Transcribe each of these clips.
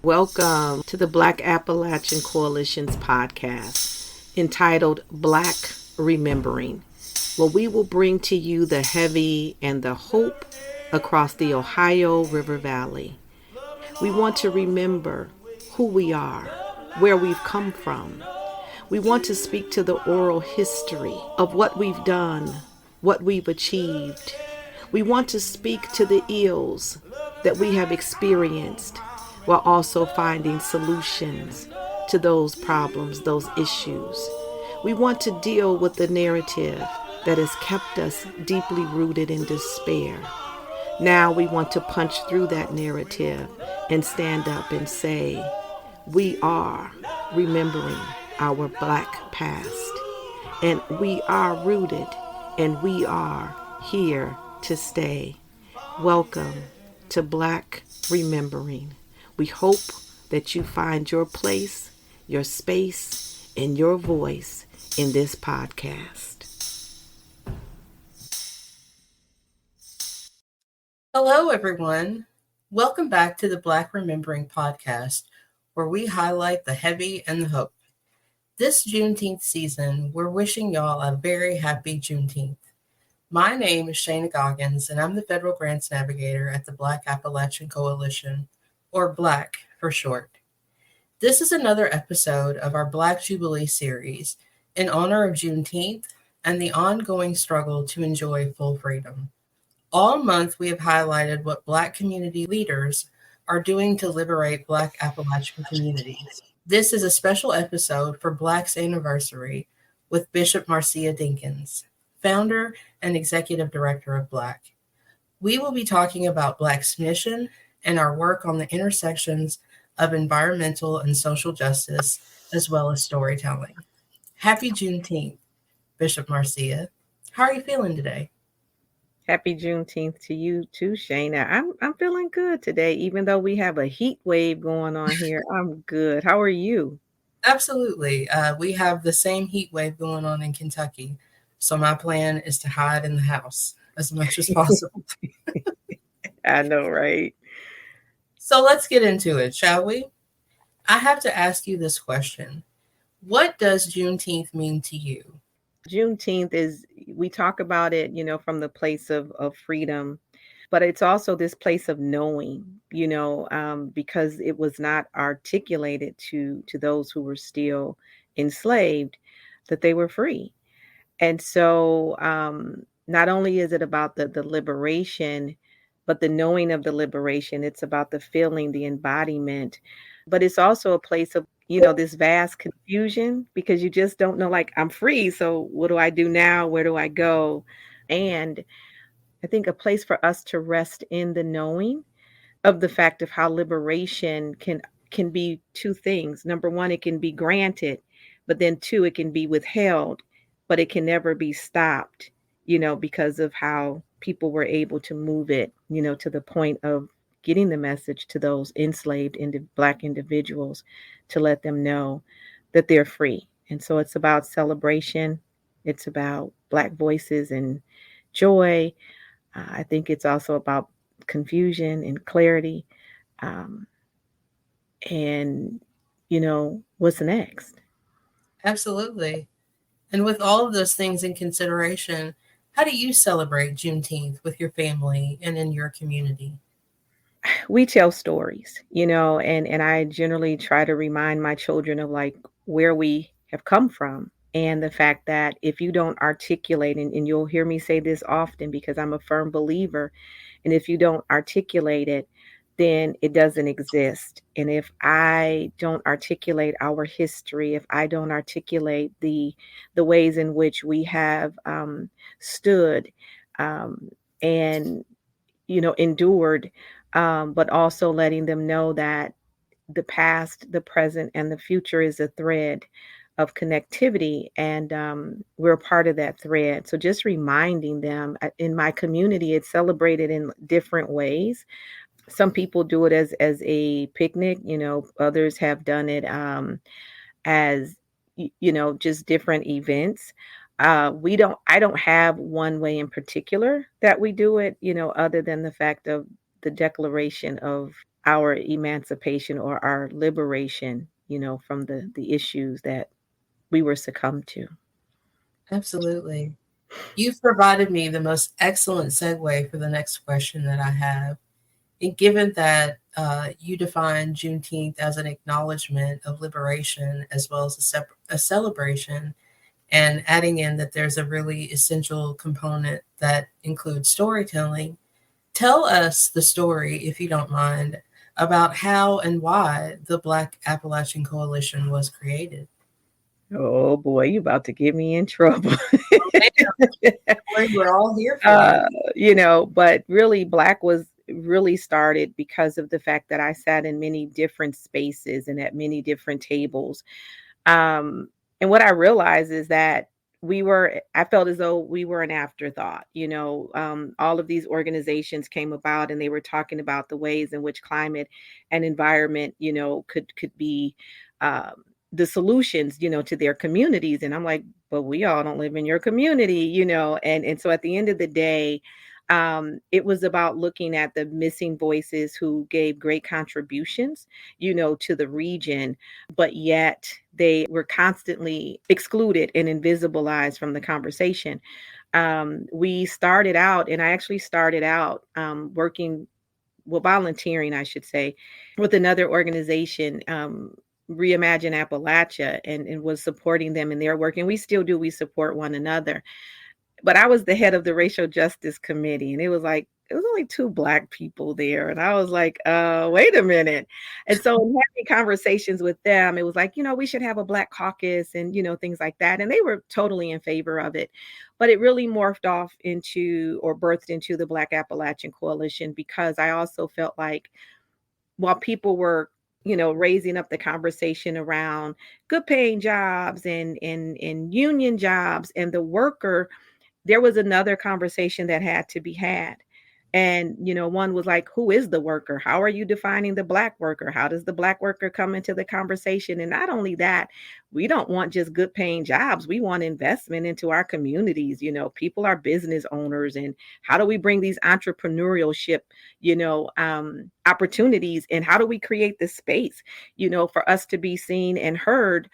Welcome to the Black Appalachian Coalition's podcast entitled Black Remembering, where we will bring to you the heavy and the hope across the Ohio River Valley. We want to remember who we are, where we've come from. We want to speak to the oral history of what we've done, what we've achieved. We want to speak to the ills that we have experienced while also finding solutions to those problems, those issues. We want to deal with the narrative that has kept us deeply rooted in despair. Now we want to punch through that narrative and stand up and say, we are remembering our Black past, and we are rooted, and we are here to stay. Welcome to Black Remembering. We hope that you find your place, your space, and your voice in this podcast. Hello, everyone. Welcome back to the Black Remembering podcast, where we highlight the heavy and the hope. This Juneteenth season, we're wishing y'all a very happy Juneteenth. My name is Shana Goggins, and I'm the Federal Grants Navigator at the Black Appalachian Coalition, or BLAC for short. This is another episode of our Black Jubilee series in honor of Juneteenth and the ongoing struggle to enjoy full freedom. All month, we have highlighted what Black community leaders are doing to liberate Black Appalachian communities. This is a special episode for Black's anniversary with Bishop Marcia Dinkins, founder and executive director of BLAC. We will be talking about BLAC's mission and our work on the intersections of environmental and social justice, as well as storytelling. Happy Juneteenth, Bishop Marcia. How are you feeling today? Happy Juneteenth to you too, Shana. I'm feeling good today, even though we have a heat wave going on here. I'm good. How are you? Absolutely. We have the same heat wave going on in Kentucky. So my plan is to hide in the house as much as possible. I know, right? So let's get into it, shall we? I have to ask you this question. What does Juneteenth mean to you? Juneteenth is, we talk about it, from the place of freedom, but it's also this place of knowing, because it was not articulated to those who were still enslaved that they were free. And so not only is it about the liberation, but the knowing of the liberation, it's about the feeling, the embodiment, but it's also a place of, this vast confusion because you just don't know, like, I'm free. So what do I do now? Where do I go? And I think a place for us to rest in the knowing of the fact of how liberation can be two things. Number one, it can be granted, but then two, it can be withheld, but it can never be stopped, because of how people were able to move it, to the point of getting the message to those enslaved Black individuals to let them know that they're free. And so it's about celebration. It's about Black voices and joy. I think it's also about confusion and clarity. And, what's next? Absolutely. And with all of those things in consideration, how do you celebrate Juneteenth with your family and in your community? We tell stories, and I generally try to remind my children of like where we have come from and the fact that if you don't articulate, and you'll hear me say this often because I'm a firm believer, and if you don't articulate it, then it doesn't exist. And if I don't articulate our history, if I don't articulate the ways in which we have stood and endured, but also letting them know that the past, the present, and the future is a thread of connectivity, and we're a part of that thread. So just reminding them, in my community, it's celebrated in different ways. Some people do it as a picnic, others have done it as, just different events. I don't have one way in particular that we do it, other than the fact of the declaration of our emancipation or our liberation, from the issues that we were succumbed to. Absolutely. You've provided me the most excellent segue for the next question that I have. And given that you define Juneteenth as an acknowledgement of liberation as well as a celebration, and adding in that there's a really essential component that includes storytelling, tell us the story, if you don't mind, about how and why the Black Appalachian Coalition was created. Oh boy, you about to get me in trouble. We're all here for But really Black was really started because of the fact that I sat in many different spaces and at many different tables. And what I realized is that I felt as though we were an afterthought. All of these organizations came about and they were talking about the ways in which climate and environment, could be the solutions, to their communities. And I'm like, but we all don't live in your community, and so at the end of the day, it was about looking at the missing voices who gave great contributions, to the region, but yet they were constantly excluded and invisibilized from the conversation. We started out, and I actually started out working, well, volunteering, I should say, with another organization, Reimagine Appalachia, and was supporting them in their work. And we still do, we support one another. But I was the head of the Racial Justice Committee, and it was only two Black people there. And I was like, wait a minute. And so having conversations with them, it was like, we should have a Black caucus and, things like that. And they were totally in favor of it. But it really morphed off into, or birthed into, the Black Appalachian Coalition, because I also felt like while people were, raising up the conversation around good paying jobs and union jobs and the worker, there was another conversation that had to be had. And, one was like, who is the worker? How are you defining the Black worker? How does the Black worker come into the conversation? And not only that, we don't want just good paying jobs. We want investment into our communities. People are business owners. And how do we bring these entrepreneurship, opportunities? And how do we create the space, for us to be seen and heard,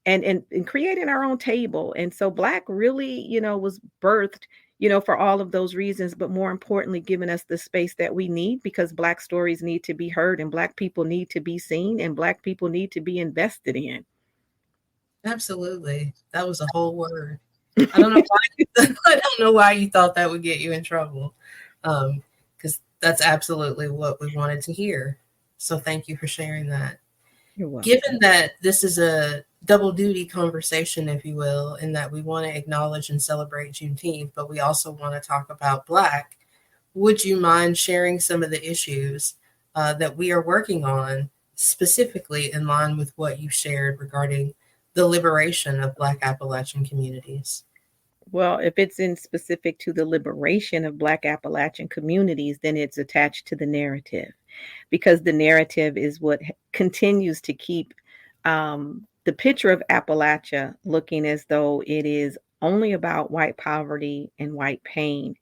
and creating our own table. And so Black really, was birthed, for all of those reasons, but more importantly, giving us the space that we need, because Black stories need to be heard, and Black people need to be seen, and Black people need to be invested in. Absolutely. That was a whole word. I don't know why I don't know why you thought that would get you in trouble. Because that's absolutely what we wanted to hear. So thank you for sharing that. You're welcome. Given that this is a double duty conversation, if you will, in that we want to acknowledge and celebrate Juneteenth, but we also want to talk about Black, would you mind sharing some of the issues that we are working on, specifically in line with what you shared regarding the liberation of Black Appalachian communities? Well, if it's in specific to the liberation of Black Appalachian communities, then it's attached to the narrative, because the narrative is what continues to keep the picture of Appalachia looking as though it is only about white poverty and white pain.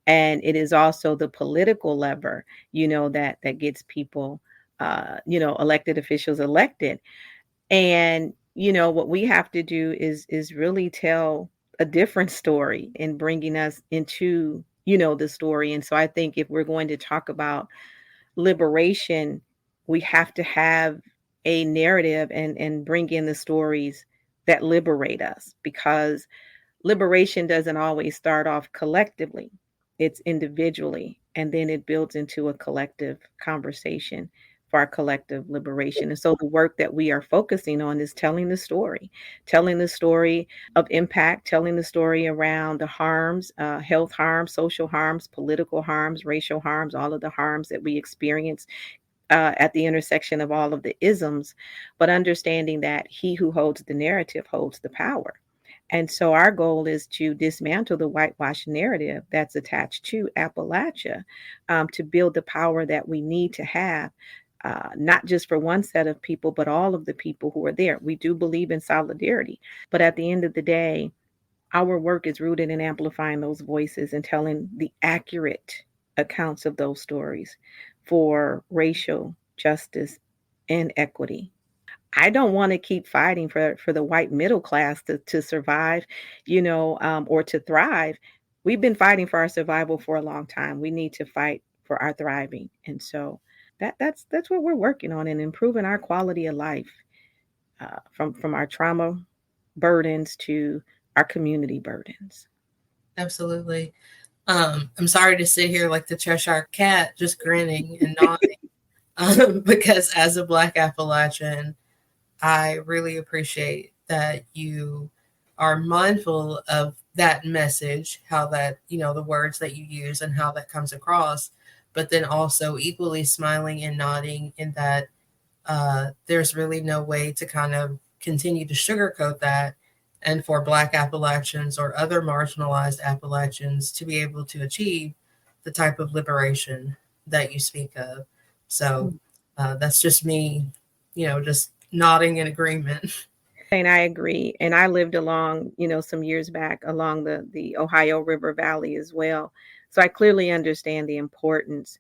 And it is also the political lever, that gets people, elected officials elected. And, what we have to do is really tell a different story in bringing us into, the story. And so I think if we're going to talk about liberation, we have to have a narrative and bring in the stories that liberate us, because liberation doesn't always start off collectively. It's individually, and then it builds into a collective conversation for our collective liberation. And so the work that we are focusing on is telling the story of impact, telling the story around the harms, health harms, social harms, political harms, racial harms, all of the harms that we experience at the intersection of all of the isms, but understanding that he who holds the narrative holds the power. And so our goal is to dismantle the whitewash narrative that's attached to Appalachia, to build the power that we need to have, not just for one set of people, but all of the people who are there. We do believe in solidarity, but at the end of the day, our work is rooted in amplifying those voices and telling the accurate accounts of those stories for racial justice and equity. I don't want to keep fighting for the white middle class to survive, or to thrive. We've been fighting for our survival for a long time. We need to fight for our thriving. And so that's what we're working on, and improving our quality of life, from our trauma burdens to our community burdens. Absolutely. I'm sorry to sit here like the Cheshire Cat, just grinning and nodding, because as a Black Appalachian, I really appreciate that you are mindful of that message, how that, the words that you use and how that comes across, but then also equally smiling and nodding in that there's really no way to kind of continue to sugarcoat that. And for Black Appalachians or other marginalized Appalachians to be able to achieve the type of liberation that you speak of. So that's just me, just nodding in agreement. And I agree. And I lived along, some years back along the Ohio River Valley as well. So I clearly understand the importance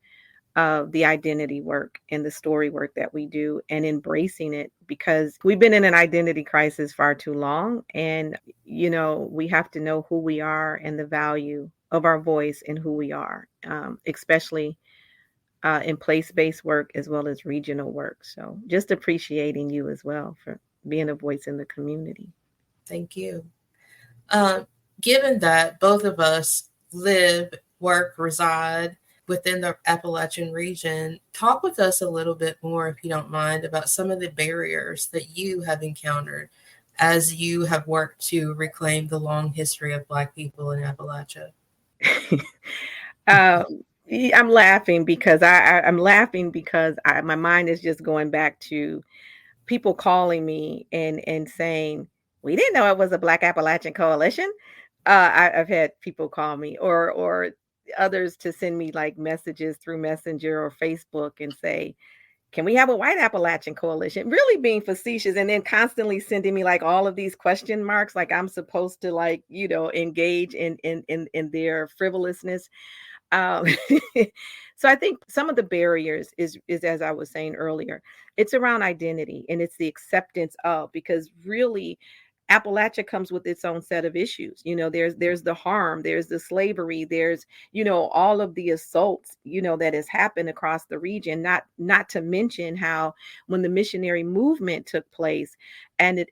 of the identity work and the story work that we do, and embracing it, because we've been in an identity crisis far too long. And, we have to know who we are and the value of our voice and who we are, especially in place-based work as well as regional work. So just appreciating you as well for being a voice in the community. Thank you. Given that both of us live, work, reside within the Appalachian region, talk with us a little bit more, if you don't mind, about some of the barriers that you have encountered as you have worked to reclaim the long history of Black people in Appalachia. I'm laughing because I'm laughing because my mind is just going back to people calling me and saying, "We didn't know it was a Black Appalachian Coalition." I've had people call me, or others to send me like messages through Messenger or Facebook and say, "Can we have a white Appalachian Coalition?" Really being facetious, and then constantly sending me like all of these question marks, like I'm supposed to like engage in their frivolousness. Um, so I think some of the barriers is as I was saying earlier, it's around identity, and it's the acceptance of, because really Appalachia comes with its own set of issues. There's the harm, there's the slavery, there's all of the assaults that has happened across the region. Not to mention how when the missionary movement took place, and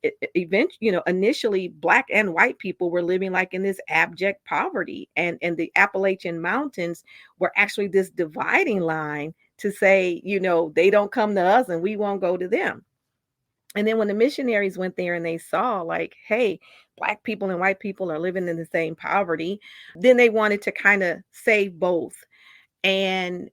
initially Black and white people were living like in this abject poverty, and the Appalachian Mountains were actually this dividing line to say, they don't come to us and we won't go to them. And then when the missionaries went there and they saw like, hey, Black people and white people are living in the same poverty, then they wanted to kind of save both. And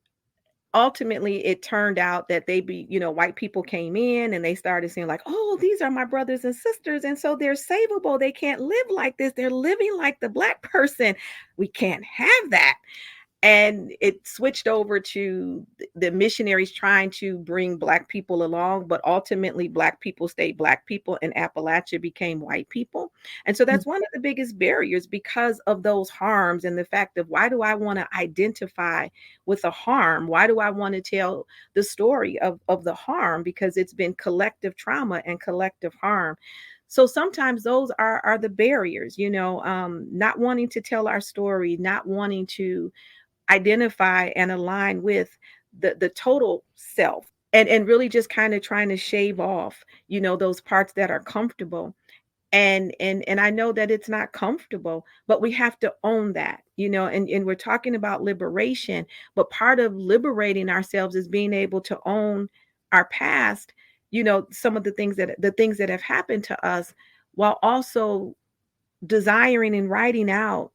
ultimately it turned out that white people came in and they started saying like, oh, these are my brothers and sisters, and so they're savable. They can't live like this. They're living like the Black person. We can't have that. And it switched over to the missionaries trying to bring Black people along, but ultimately Black people stayed Black people and Appalachia became white people. And so that's one of the biggest barriers, because of those harms and the fact of, why do I want to identify with a harm? Why do I want to tell the story of the harm? Because it's been collective trauma and collective harm. So sometimes those are the barriers, not wanting to tell our story, not wanting to identify and align with the total self, and really just kind of trying to shave off those parts that are comfortable. And I know that it's not comfortable, but we have to own that, and we're talking about liberation, but part of liberating ourselves is being able to own our past, some of the things that have happened to us, while also desiring and writing out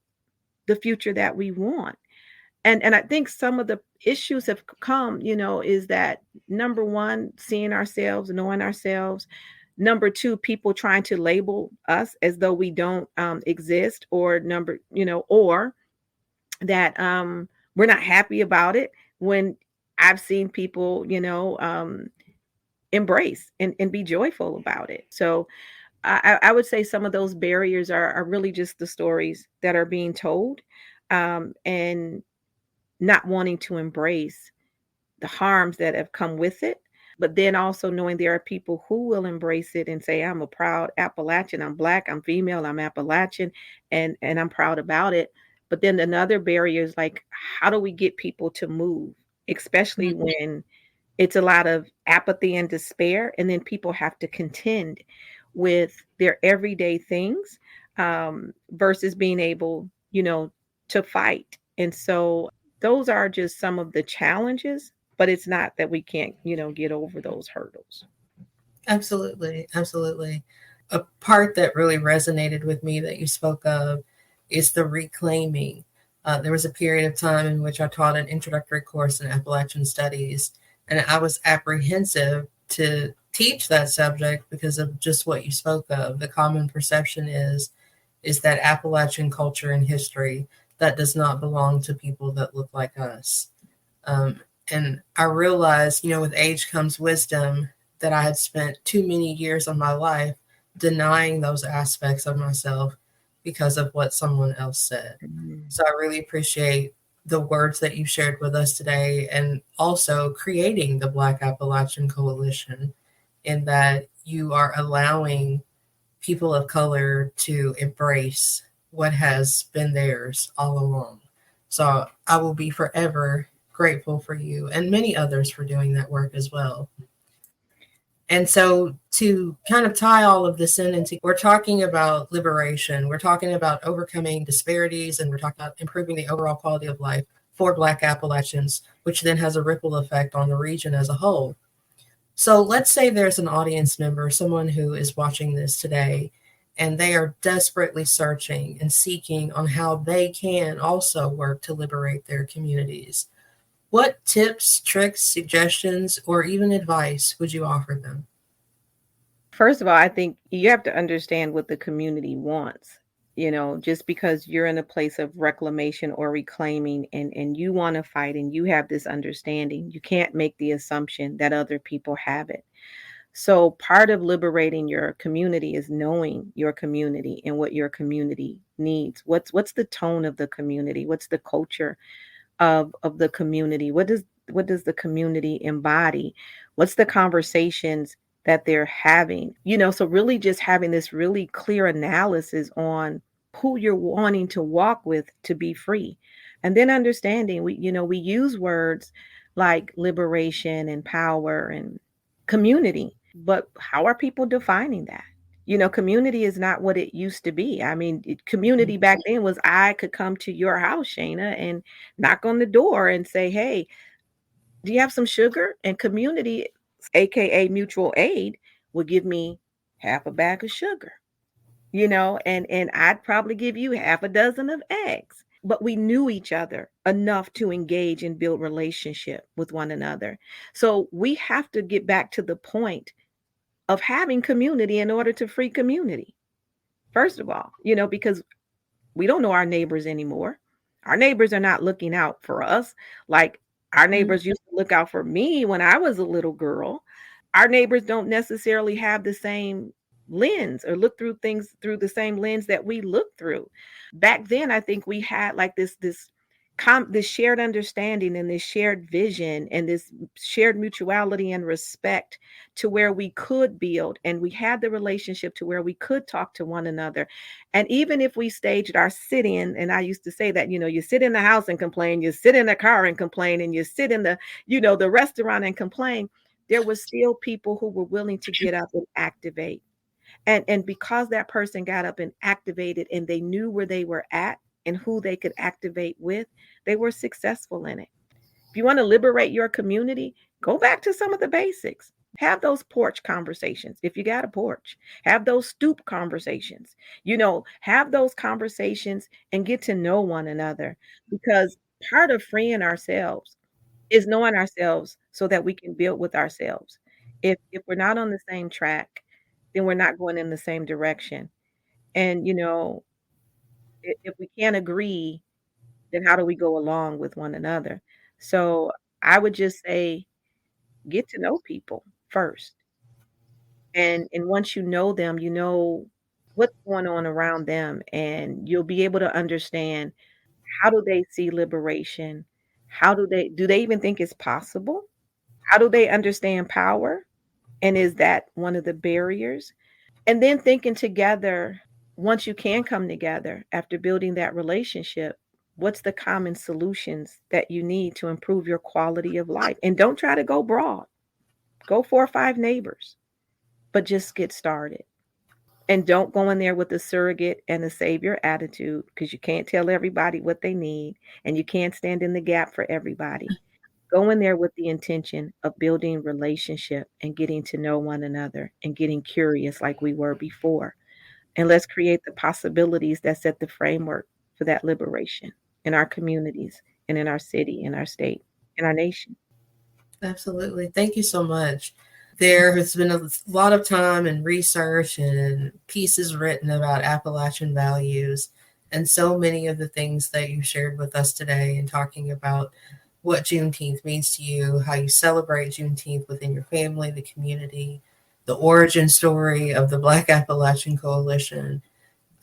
the future that we want. And I think some of the issues have come, is that, number one, seeing ourselves, knowing ourselves. Number two, people trying to label us as though we don't exist, or or that we're not happy about it, when I've seen people, embrace and be joyful about it. So I would say some of those barriers are really just the stories that are being told. And not wanting to embrace the harms that have come with it, but then also knowing there are people who will embrace it and say, I'm a proud Appalachian, I'm Black, I'm female, I'm Appalachian, and I'm proud about it. But then another barrier is like, how do we get people to move, especially Mhm. when it's a lot of apathy and despair, and then people have to contend with their everyday things, versus being able, to fight. And so those are just some of the challenges, but it's not that we can't, get over those hurdles. Absolutely. Absolutely. A part that really resonated with me that you spoke of is the reclaiming. There was a period of time in which I taught an introductory course in Appalachian Studies, and I was apprehensive to teach that subject because of just what you spoke of. The common perception is that Appalachian culture and history that does not belong to people that look like us. Um, and I realized, with age comes wisdom, that I had spent too many years of my life denying those aspects of myself because of what someone else said. Mhm. So I really appreciate the words that you shared with us today, and also creating the Black Appalachian Coalition, in that you are allowing people of color to embrace what has been theirs all along. So I will be forever grateful for you and many others for doing that work as well. And so, to kind of tie all of this in, into, we're talking about liberation, we're talking about overcoming disparities, and we're talking about improving the overall quality of life for Black Appalachians, which then has a ripple effect on the region as a whole. So let's say there's an audience member, someone who is watching this today, and they are desperately searching and seeking on how they can also work to liberate their communities. What tips, tricks, suggestions, or even advice would you offer them? First of all, I think you have to understand what the community wants. Just because you're in a place of reclamation or reclaiming, and you want to fight and you have this understanding, you can't make the assumption that other people have it. So part of liberating your community is knowing your community and what your community needs. What's the tone of the community? What's the culture of the community? What does the community embody? What's the conversations that they're having? So really just having this really clear analysis on who you're wanting to walk with to be free. And then understanding, we use words like liberation and power and community, but how are people defining that? Community is not what it used to be. I mean, community back then was, I could come to your house, Shana, and knock on the door and say, hey, do you have some sugar? And community, aka mutual aid, would give me half a bag of sugar, and I'd probably give you half a dozen of eggs. But we knew each other enough to engage and build relationship with one another. So we have to get back to the point of having community in order to free community. First of all, because we don't know our neighbors anymore. Our neighbors are not looking out for us like our Mhm. neighbors used to look out for me when I was a little girl. Our neighbors don't necessarily have the same lens or look through things through the same lens that we look through. Back then, I think we had like this shared understanding and this shared vision and this shared mutuality and respect, to where we could build, and we had the relationship to where we could talk to one another. And even if we staged our sit in, and I used to say that, you sit in the house and complain, you sit in the car and complain, and you sit in the restaurant and complain, there was still people who were willing to get up and activate. And because that person got up and activated, and they knew where they were at and who they could activate with, they were successful in it. If you want to liberate your community, go back to some of the basics. Have those porch conversations. If you got a porch, have those stoop conversations. Have those conversations and get to know one another, because part of freeing ourselves is knowing ourselves so that we can build with ourselves. If we're not on the same track, then we're not going in the same direction. And if we can't agree, then how do we go along with one another? So I would just say, get to know people first. And once you know them, you know what's going on around them, and you'll be able to understand, how do they see liberation? How do they even think it's possible? How do they understand power? And is that one of the barriers? And then thinking together, once you can come together after building that relationship, what's the common solutions that you need to improve your quality of life? And don't try to go broad. Go 4 or 5 neighbors, but just get started. And don't go in there with a surrogate and a savior attitude, because you can't tell everybody what they need and you can't stand in the gap for everybody. Go in there with the intention of building relationship and getting to know one another and getting curious like we were before. And let's create the possibilities that set the framework for that liberation in our communities and in our city, in our state, in our nation. Absolutely. Thank you so much. There has been a lot of time and research and pieces written about Appalachian values, and so many of the things that you shared with us today, and talking about what Juneteenth means to you, how you celebrate Juneteenth within your family, the community, the origin story of the Black Appalachian Coalition.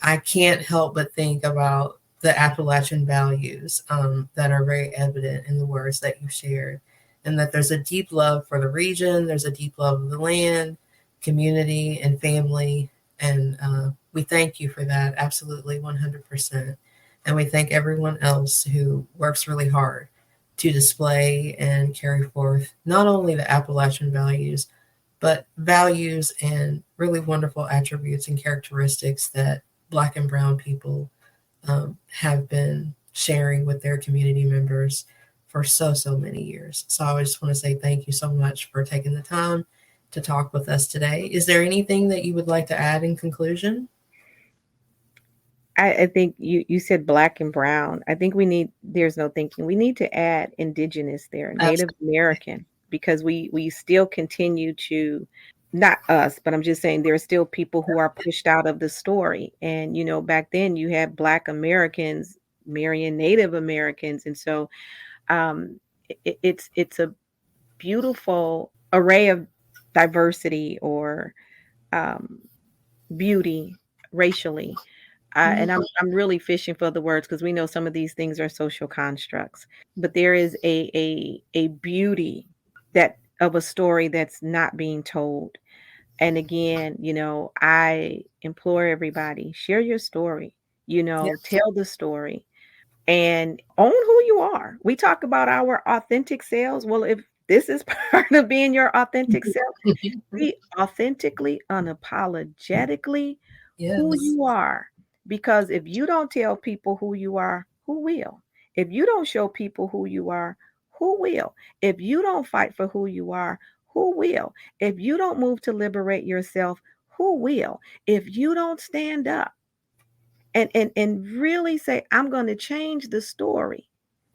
I can't help but think about the Appalachian values that are very evident in the words that you shared, and that there's a deep love for the region, there's a deep love of the land, community, and family. And we thank you for that, absolutely 100%. And we thank everyone else who works really hard to display and carry forth not only the Appalachian values, but values and really wonderful attributes and characteristics that Black and Brown people have been sharing with their community members for so many years. So I just want to say thank you so much for taking the time to talk with us today. Is there anything that you would like to add in conclusion? I think you said Black and Brown. I think there's no thinking. We need to add Indigenous there, Native Absolutely. American, because we still continue to, not us, but I'm just saying there are still people who are pushed out of the story. And, back then you had Black Americans marrying Native Americans. And so it's a beautiful array of diversity or um, beauty racially. And I'm really fishing for the words, because we know some of these things are social constructs, but there is a beauty that of a story that's not being told. And again, I implore everybody, share your story, Yes. tell the story and own who you are. We talk about our authentic selves. Well, if this is part of being your authentic self, be authentically, unapologetically who Yes. you are. Because if you don't tell people who you are, who will? If you don't show people who you are, who will? If you don't fight for who you are, who will? If you don't move to liberate yourself, who will? If you don't stand up and really say, I'm going to change the story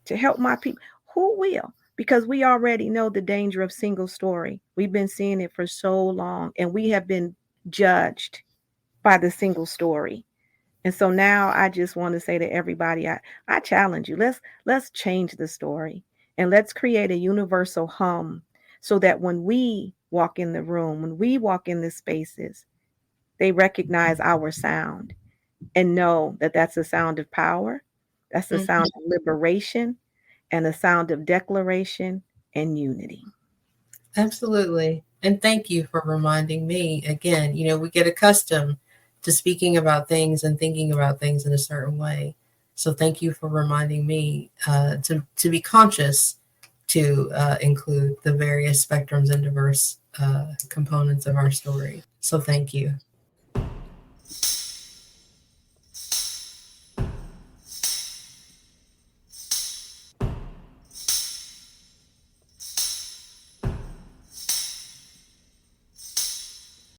to help my people, who will? Because we already know the danger of single story. We've been seeing it for so long, and we have been judged by the single story. And so now I just want to say to everybody, I challenge you, let's change the story and let's create a universal hum, so that when we walk in the room, when we walk in the spaces, they recognize our sound and know that that's a sound of power, that's a Mhm. sound of liberation, and a sound of declaration and unity. Absolutely. And thank you for reminding me again. We get accustomed to speaking about things and thinking about things in a certain way. So thank you for reminding me to be conscious to include the various spectrums and diverse components of our story. So thank you.